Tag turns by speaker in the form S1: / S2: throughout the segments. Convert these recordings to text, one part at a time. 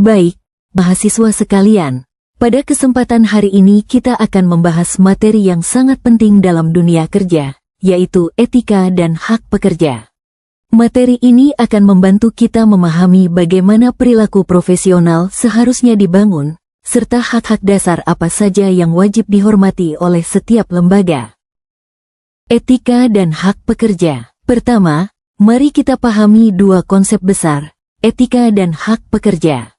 S1: Baik, mahasiswa sekalian, pada kesempatan hari ini kita akan membahas materi yang sangat penting dalam dunia kerja, yaitu etika dan hak pekerja. Materi ini akan membantu kita memahami bagaimana perilaku profesional seharusnya dibangun, serta hak-hak dasar apa saja yang wajib dihormati oleh setiap lembaga. Etika dan hak pekerja. Pertama, mari kita pahami dua konsep besar, etika dan hak pekerja.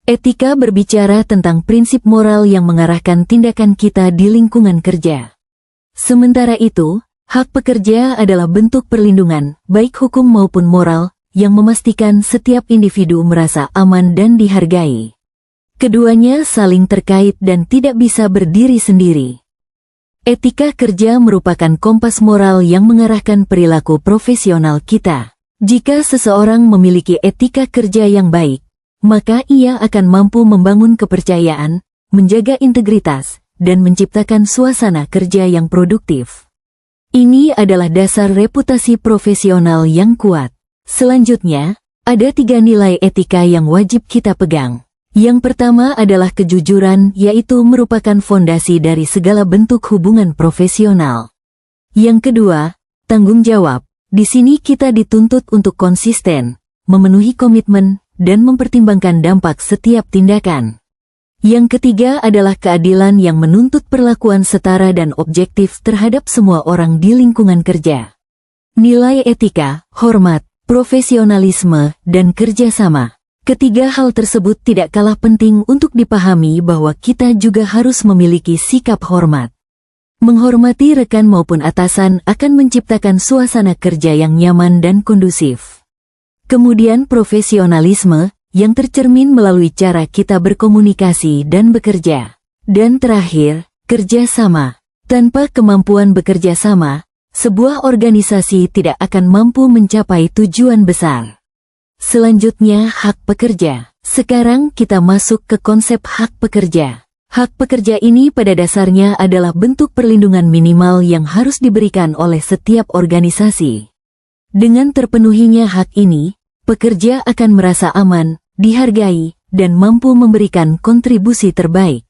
S1: Etika berbicara tentang prinsip moral yang mengarahkan tindakan kita di lingkungan kerja. Sementara itu, hak pekerja adalah bentuk perlindungan, baik hukum maupun moral, yang memastikan setiap individu merasa aman dan dihargai. Keduanya saling terkait dan tidak bisa berdiri sendiri. Etika kerja merupakan kompas moral yang mengarahkan perilaku profesional kita. Jika seseorang memiliki etika kerja yang baik, maka ia akan mampu membangun kepercayaan, menjaga integritas, dan menciptakan suasana kerja yang produktif. Ini adalah dasar reputasi profesional yang kuat. Selanjutnya, ada 3 nilai etika yang wajib kita pegang. Yang pertama adalah kejujuran, yaitu merupakan fondasi dari segala bentuk hubungan profesional. Yang kedua, tanggung jawab. Di sini kita dituntut untuk konsisten, memenuhi komitmen, dan mempertimbangkan dampak setiap tindakan. Yang ketiga adalah keadilan yang menuntut perlakuan setara dan objektif terhadap semua orang di lingkungan kerja. Nilai etika, hormat, profesionalisme, dan kerjasama. Ketiga hal tersebut tidak kalah penting untuk dipahami bahwa kita juga harus memiliki sikap hormat. Menghormati rekan maupun atasan akan menciptakan suasana kerja yang nyaman dan kondusif. Kemudian profesionalisme, yang tercermin melalui cara kita berkomunikasi dan bekerja. Dan terakhir, kerjasama. Tanpa kemampuan bekerja sama, sebuah organisasi tidak akan mampu mencapai tujuan besar. Selanjutnya, hak pekerja. Sekarang kita masuk ke konsep hak pekerja. Hak pekerja ini pada dasarnya adalah bentuk perlindungan minimal yang harus diberikan oleh setiap organisasi. Dengan terpenuhinya hak ini, pekerja akan merasa aman, dihargai, dan mampu memberikan kontribusi terbaik.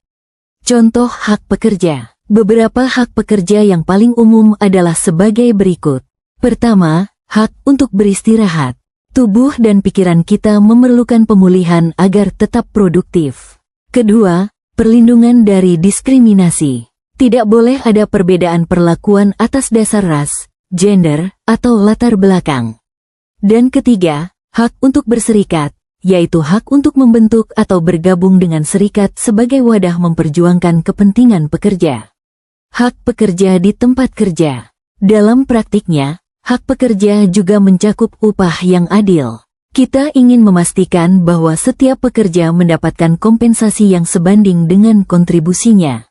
S1: Contoh hak pekerja. Beberapa hak pekerja yang paling umum adalah sebagai berikut. Pertama, hak untuk beristirahat. Tubuh dan pikiran kita memerlukan pemulihan agar tetap produktif. Kedua, perlindungan dari diskriminasi. Tidak boleh ada perbedaan perlakuan atas dasar ras, gender, atau latar belakang. Dan ketiga, hak untuk berserikat, yaitu hak untuk membentuk atau bergabung dengan serikat sebagai wadah memperjuangkan kepentingan pekerja. Hak pekerja di tempat kerja. Dalam praktiknya, hak pekerja juga mencakup upah yang adil. Kita ingin memastikan bahwa setiap pekerja mendapatkan kompensasi yang sebanding dengan kontribusinya.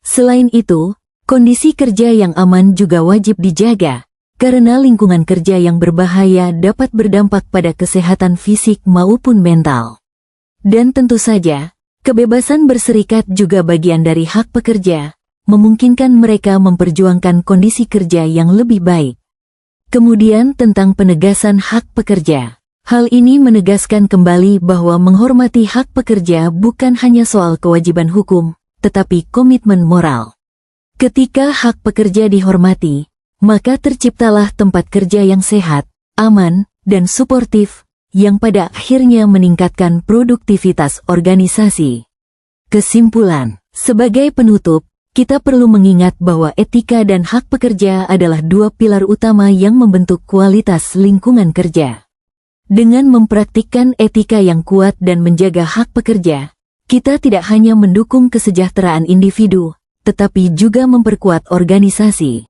S1: Selain itu, kondisi kerja yang aman juga wajib dijaga, karena lingkungan kerja yang berbahaya dapat berdampak pada kesehatan fisik maupun mental. Dan tentu saja, kebebasan berserikat juga bagian dari hak pekerja, memungkinkan mereka memperjuangkan kondisi kerja yang lebih baik. Kemudian tentang penegasan hak pekerja. Hal ini menegaskan kembali bahwa menghormati hak pekerja bukan hanya soal kewajiban hukum, tetapi komitmen moral. Ketika hak pekerja dihormati, maka terciptalah tempat kerja yang sehat, aman, dan suportif, yang pada akhirnya meningkatkan produktivitas organisasi. Kesimpulan, sebagai penutup, kita perlu mengingat bahwa etika dan hak pekerja adalah dua pilar utama yang membentuk kualitas lingkungan kerja. Dengan mempraktikkan etika yang kuat dan menjaga hak pekerja, kita tidak hanya mendukung kesejahteraan individu, tetapi juga memperkuat organisasi.